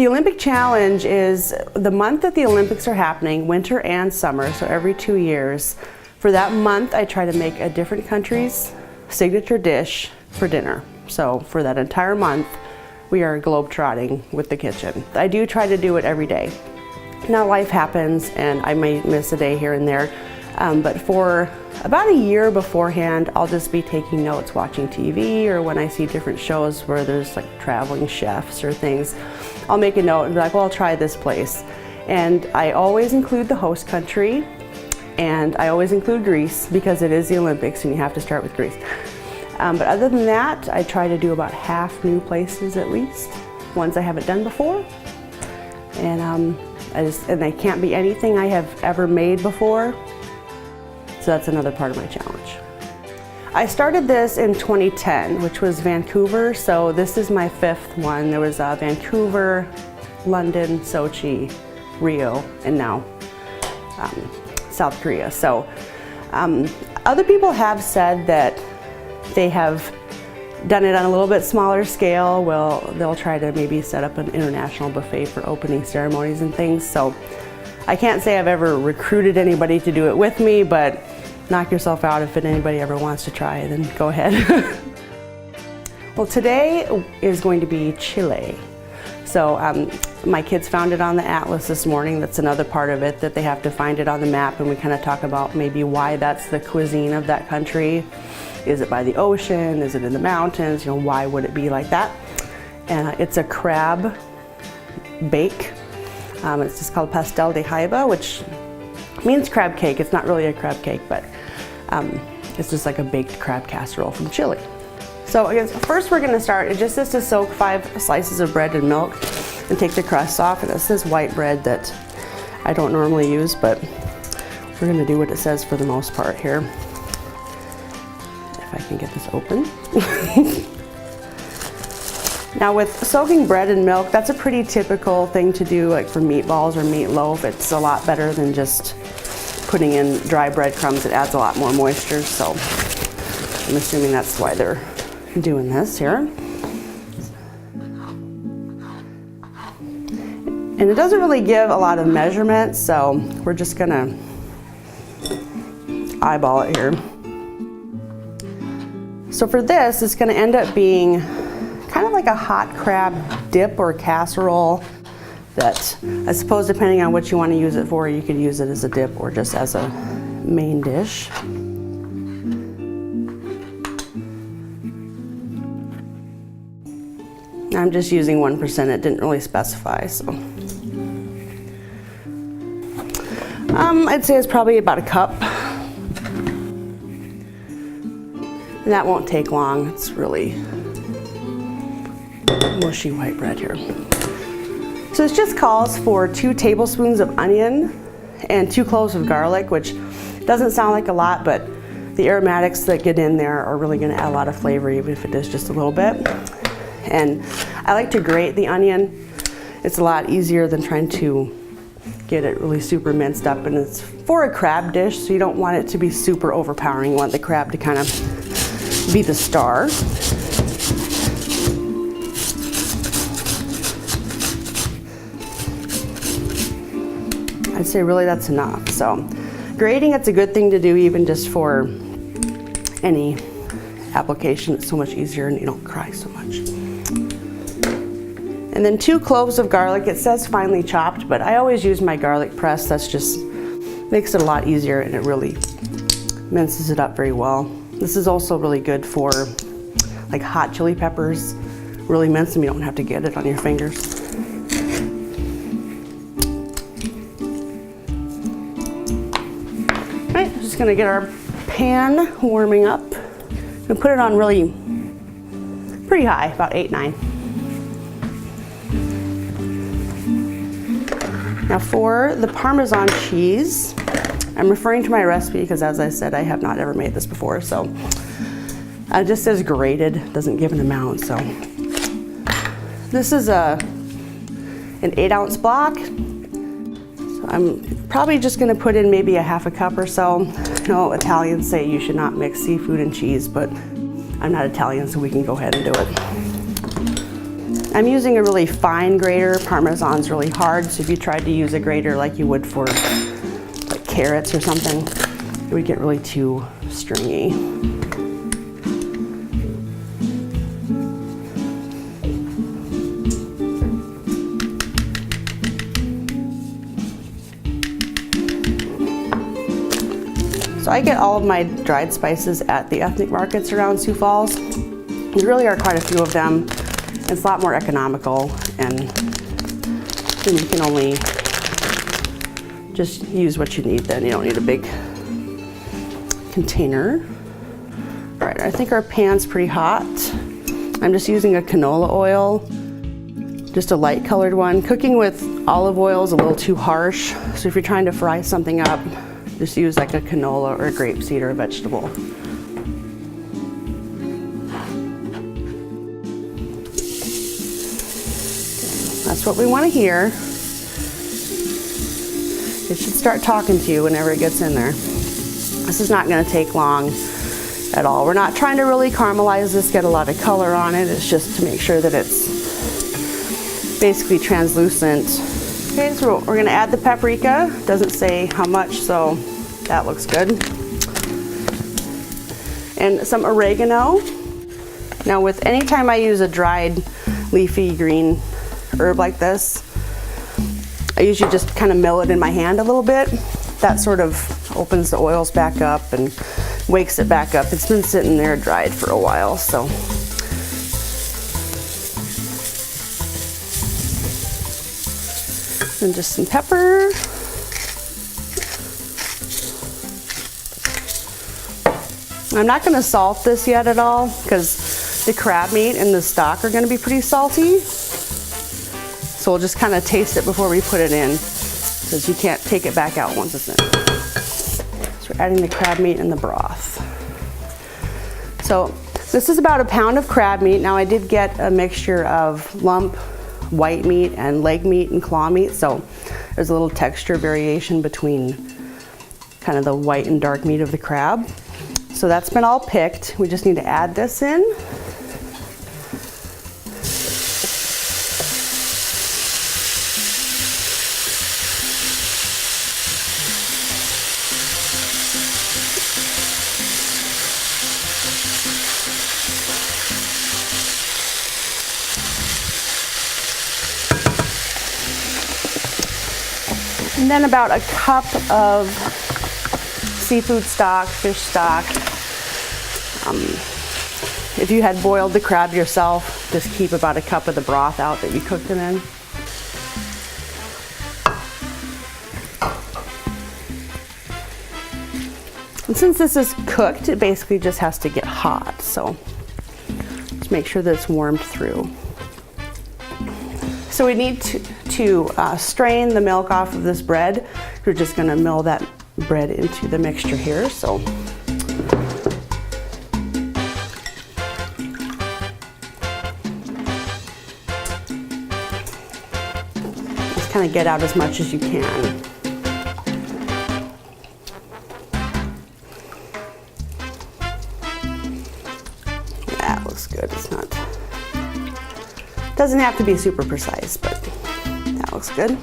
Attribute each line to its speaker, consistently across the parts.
Speaker 1: The Olympic Challenge is the month that the Olympics are happening, winter and summer, so every 2 years. For that month, I try to make a different country's signature dish for dinner. So for that entire month, we are globetrotting with the kitchen. I do try to do it every day. Now life happens and I may miss a day here and there, but for about a year beforehand, I'll just be taking notes, watching TV, or when I see different shows where there's like traveling chefs or things, I'll make a note and be like, well, I'll try this place. And I always include the host country, and I always include Greece because it is the Olympics and you have to start with Greece. But other than that, I try to do about half new places at least, ones I haven't done before. And they can't be anything I have ever made before. So that's another part of my challenge. I started this in 2010, which was Vancouver. So this is my 5th one. There was Vancouver, London, Sochi, Rio, and now South Korea. So other people have said that they have done it on a little bit smaller scale. Well, they'll try to maybe set up an international buffet for opening ceremonies and things. So I can't say I've ever recruited anybody to do it with me, but knock yourself out if anybody ever wants to try, then go ahead. Well, today is going to be Chile. So my kids found it on the atlas this morning. That's another part of it, that they have to find it on the map, and we kind of talk about maybe why that's the cuisine of that country. Is it by the ocean? Is it in the mountains? You know, why would it be like that? And it's a crab bake. It's just called pastel de jaiba, which means crab cake. It's not really a crab cake, but it's just like a baked crab casserole from Chile. So I guess first we're gonna start, it just is to soak 5 slices of bread in milk and take the crust off. And this is white bread that I don't normally use, but we're gonna do what it says for the most part here. If I can get this open. Now with soaking bread in milk, that's a pretty typical thing to do, like for meatballs or meatloaf. It's a lot better than just putting in dry breadcrumbs. It adds a lot more moisture, so I'm assuming that's why they're doing this here. And it doesn't really give a lot of measurement, so we're just gonna eyeball it here. So for this, it's gonna end up being kind of like a hot crab dip or casserole that I suppose depending on what you want to use it for, you could use it as a dip or just as a main dish. I'm just using 1%, it didn't really specify, so. I'd say it's probably about a cup. And that won't take long, it's really mushy white bread here. So this just calls for 2 tablespoons of onion and 2 cloves of garlic, which doesn't sound like a lot, but the aromatics that get in there are really gonna add a lot of flavor, even if it is just a little bit. And I like to grate the onion. It's a lot easier than trying to get it really super minced up, and it's for a crab dish, so you don't want it to be super overpowering. You want the crab to kind of be the star. I'd say really that's enough. So grating, it's a good thing to do even just for any application. It's so much easier and you don't cry so much. And then 2 cloves of garlic. It says finely chopped, but I always use my garlic press. That's just makes it a lot easier, and it really minces it up very well. This is also really good for like hot chili peppers. Really mince them, you don't have to get it on your fingers. All right, just gonna get our pan warming up. And put it on really pretty high, about 8, 9. Now for the Parmesan cheese, I'm referring to my recipe because, as I said, I have not ever made this before, so it just says grated, doesn't give an amount. So this is an 8-ounce block. So I'm probably just going to put in maybe a half a cup or so. I know Italians say you should not mix seafood and cheese, but I'm not Italian, so we can go ahead and do it. I'm using a really fine grater. Parmesan's really hard, so if you tried to use a grater like you would for like carrots or something, it would get really too stringy. So I get all of my dried spices at the ethnic markets around Sioux Falls. There really are quite a few of them. It's a lot more economical, and then you can only just use what you need then. You don't need a big container. All right, I think our pan's pretty hot. I'm just using a canola oil, just a light colored one. Cooking with olive oil is a little too harsh, so if you're trying to fry something up, just use like a canola or a grapeseed or a vegetable. That's what we want to hear. It should start talking to you whenever it gets in there. This is not going to take long at all. We're not trying to really caramelize this, get a lot of color on it. It's just to make sure that it's basically translucent. Okay, so we're going to add the paprika. Doesn't say how much, so that looks good. And some oregano. Now with any time I use a dried leafy green herb like this, I usually just kind of mill it in my hand a little bit. That sort of opens the oils back up and wakes it back up. It's been sitting there dried for a while, so. And just some pepper. I'm not going to salt this yet at all because the crab meat and the stock are going to be pretty salty. So we'll just kind of taste it before we put it in, because you can't take it back out once it's in. So we're adding the crab meat in the broth. So this is about a pound of crab meat. Now I did get a mixture of lump white meat and leg meat and claw meat, so there's a little texture variation between kind of the white and dark meat of the crab. So that's been all picked. We just need to add this in. And then about a cup of seafood stock, fish stock. If you had boiled the crab yourself, just keep about a cup of the broth out that you cooked it in. And since this is cooked, it basically just has to get hot. So just make sure that it's warmed through. So we need to strain the milk off of this bread. We're just going to mill that bread into the mixture here. So just kind of get out as much as you can. Yeah, it looks good. It's not. Doesn't have to be super precise, but that looks good.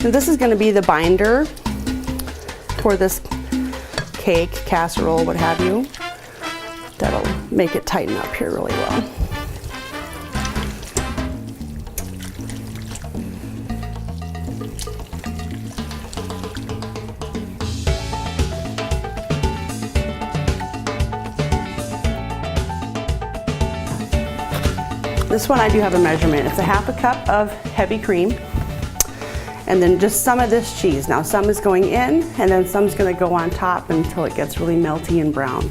Speaker 1: And this is going to be the binder for this cake, casserole, what have you. That'll make it tighten up here really well. This one I do have a measurement. It's a half a cup of heavy cream, and then just some of this cheese. Now some is going in, and then some's gonna go on top until it gets really melty and brown.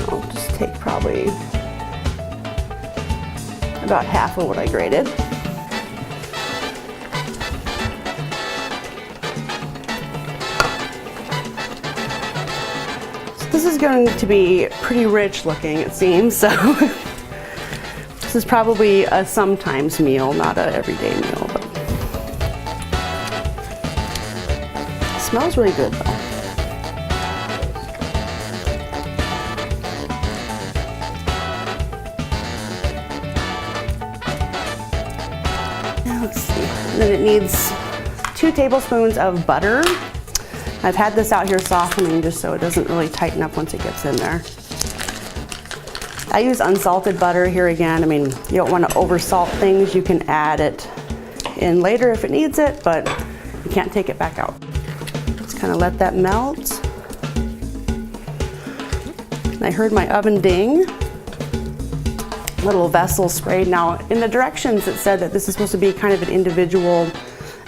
Speaker 1: I'll just take probably about half of what I grated. This is going to be pretty rich looking, it seems, so this is probably a sometimes meal, not a everyday meal, but it smells really good though. Now let's see, and then it needs 2 tablespoons of butter. I've had this out here softening just so it doesn't really tighten up once it gets in there. I use unsalted butter here again. I mean, you don't want to oversalt things. You can add it in later if it needs it, but you can't take it back out. Just kind of let that melt. And I heard my oven ding. Little vessel sprayed. Now, in the directions it said that this is supposed to be kind of an individual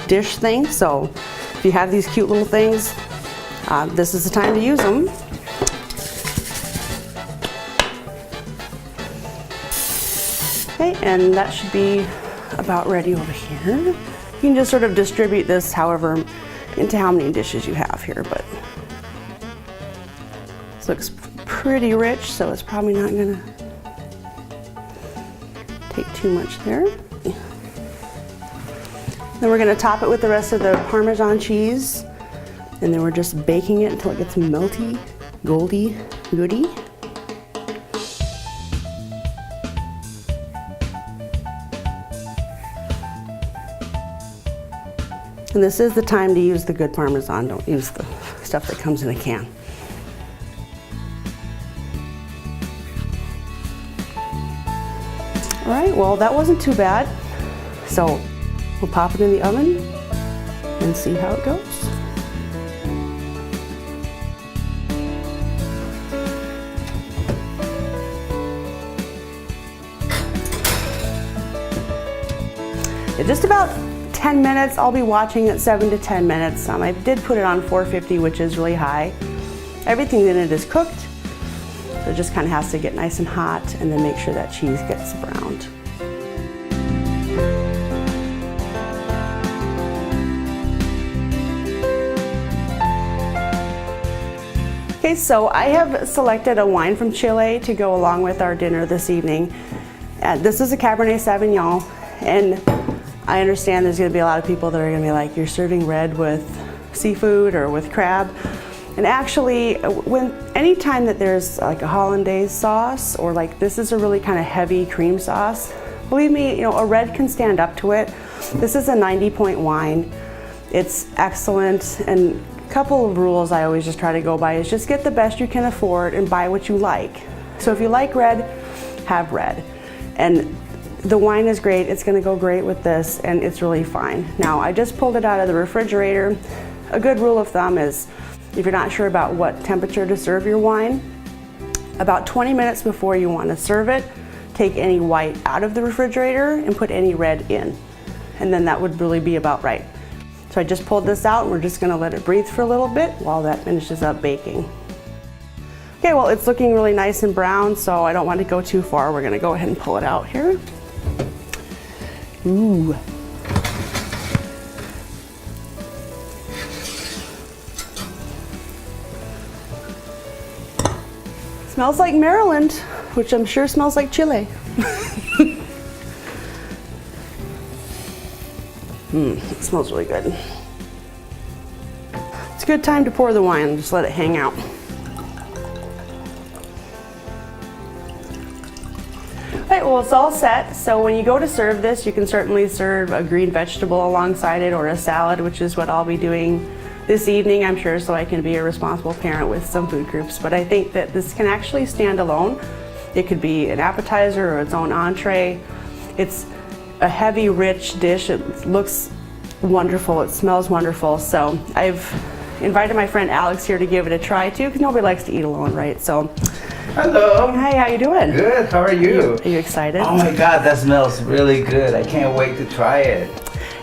Speaker 1: dish thing, so if you have these cute little things, this is the time to use them. Okay, and that should be about ready over here. You can just sort of distribute this however, into how many dishes you have here, but this looks pretty rich, so it's probably not gonna take too much there. Then we're gonna top it with the rest of the Parmesan cheese, and then we're just baking it until it gets melty, goldy, goody. And this is the time to use the good Parmesan, don't use the stuff that comes in a can. All right, well, that wasn't too bad. So we'll pop it in the oven and see how it goes. In just about 10 minutes, I'll be watching it 7 to 10 minutes. I did put it on 450, which is really high. Everything in it is cooked, so it just kind of has to get nice and hot, and then make sure that cheese gets browned. Okay, so I have selected a wine from Chile to go along with our dinner this evening. This is a Cabernet Sauvignon, and I understand there's going to be a lot of people that are going to be like, you're serving red with seafood or with crab. And actually, anytime that there's like a hollandaise sauce, or like this is a really kind of heavy cream sauce, believe me, you know, a red can stand up to it. This is a 90-point wine. It's excellent, and a couple of rules I always just try to go by is just get the best you can afford and buy what you like. So if you like red, have red. And the wine is great, it's gonna go great with this, and it's really fine. Now, I just pulled it out of the refrigerator. A good rule of thumb is, if you're not sure about what temperature to serve your wine, about 20 minutes before you wanna serve it, take any white out of the refrigerator and put any red in. And then that would really be about right. So I just pulled this out, and we're just gonna let it breathe for a little bit while that finishes up baking. Okay, well, it's looking really nice and brown, so I don't want to go too far. We're gonna go ahead and pull it out here. Ooh. Smells like Maryland, which I'm sure smells like Chile. It smells really good. It's a good time to pour the wine, just let it hang out. Alright, well, it's all set. So when you go to serve this, you can certainly serve a green vegetable alongside it, or a salad, which is what I'll be doing this evening, I'm sure, so I can be a responsible parent with some food groups. But I think that this can actually stand alone. It could be an appetizer or its own entree. It's a heavy, rich dish. It looks wonderful. It smells wonderful. So I've invited my friend Alex here to give it a try too, because nobody likes to eat alone, right? So,
Speaker 2: hello.
Speaker 1: hi, how you doing?
Speaker 2: Good. How are you?
Speaker 1: Are you excited?
Speaker 2: Oh my God, that smells really good. I can't wait to try it.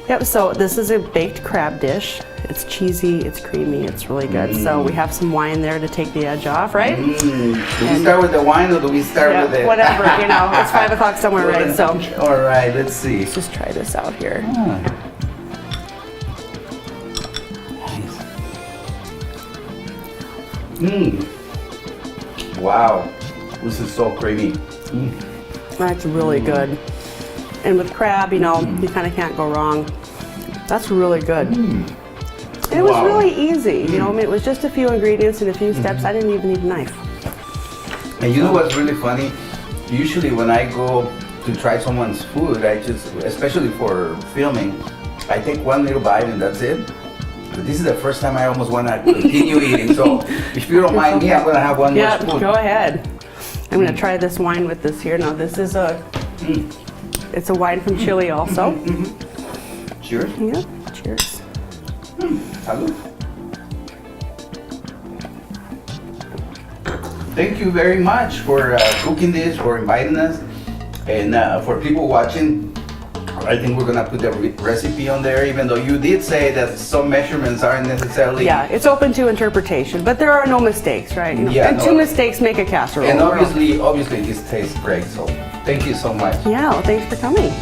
Speaker 1: Yep. So this is a baked crab dish. It's cheesy. It's creamy. It's really good. So we have some wine there to take the edge off, right?
Speaker 2: Do we start with the wine, or do we start with it?
Speaker 1: Whatever. You know, it's 5 o'clock somewhere, right? So.
Speaker 2: All right. Let's see.
Speaker 1: Let's just try this out here.
Speaker 2: Wow, this is so creamy.
Speaker 1: That's really good. And with crab, you know, you kind of can't go wrong. That's really good. And it was
Speaker 2: Wow.
Speaker 1: really easy. You know, I mean, it was just a few ingredients and a few steps. I didn't even need a knife.
Speaker 2: And you know what's really funny? Usually when I go to try someone's food, I just, especially for filming, I take one little bite and that's it. But this is the first time I almost want to continue eating. So if you don't mind me, I'm going to have one more
Speaker 1: Yeah,
Speaker 2: spoon.
Speaker 1: go ahead. I'm going to try this wine with this here. Now, this is it's a wine from Chile also.
Speaker 2: Cheers.
Speaker 1: Yeah, cheers.
Speaker 2: Salud. Thank you very much for cooking this, for inviting us, and for people watching. I think we're gonna put the recipe on there, even though you did say that some measurements aren't necessarily.
Speaker 1: Yeah, it's open to interpretation, but there are no mistakes, right? You know,
Speaker 2: Yeah,
Speaker 1: and
Speaker 2: no.
Speaker 1: 2 mistakes make a casserole.
Speaker 2: And obviously, this tastes great. So thank you so much.
Speaker 1: Yeah, well, thanks for coming.